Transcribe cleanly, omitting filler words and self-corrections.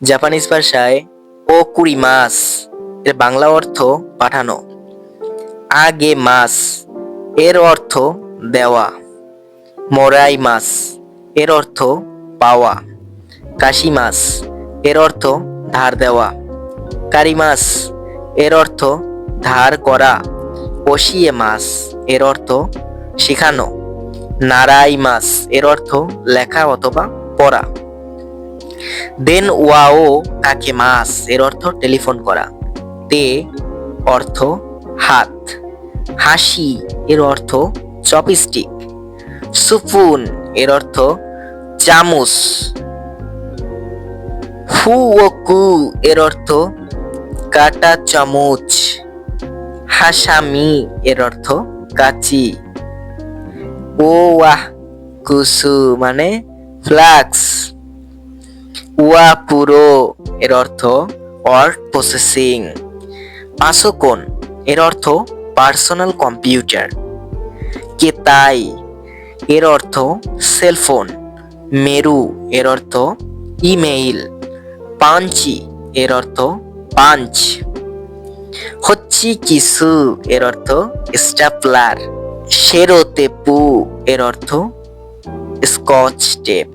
Japanese ভাষায় ও কুরিমাস এর বাংলা অর্থ পাঠানো। আগে মাস এর অর্থ দেওয়া। মোরাই মাস এর অর্থ পাওয়া। কাশি মাস এর অর্থ ধার দেওয়া। কারিমাস এর অর্থ ধার করা। ওশিয়ে মাস এর অর্থ শেখানো। নারাই মাস এর অর্থ লেখা অথবা পড়া। দেন ওয়াও কাকে মাস এর অর্থ টেলিফোন করা। তে অর্থ হাত। হাসি এর অর্থ চপস্টিক। সুপুন এর অর্থ চামচ। ফুওকু এর অর্থ কাটা চামচ। হাসামি এর অর্থ কাচি। ওয়াহ কুসু মানে ফ্লাক্স। ওয়া পুরো এর অর্থ ওয়ার্ড প্রসেসিং। পাসোকন এর অর্থ পার্সোনাল কম্পিউটার। কেতাই এর অর্থ সেলফোন। মেরু এর অর্থ ইমেইল। পাঞ্চি এর অর্থ পাঞ্চ। হচ্ছি কিসু এর অর্থ স্টাপলার। শেরোতেপু এর অর্থ স্কচ টেপ।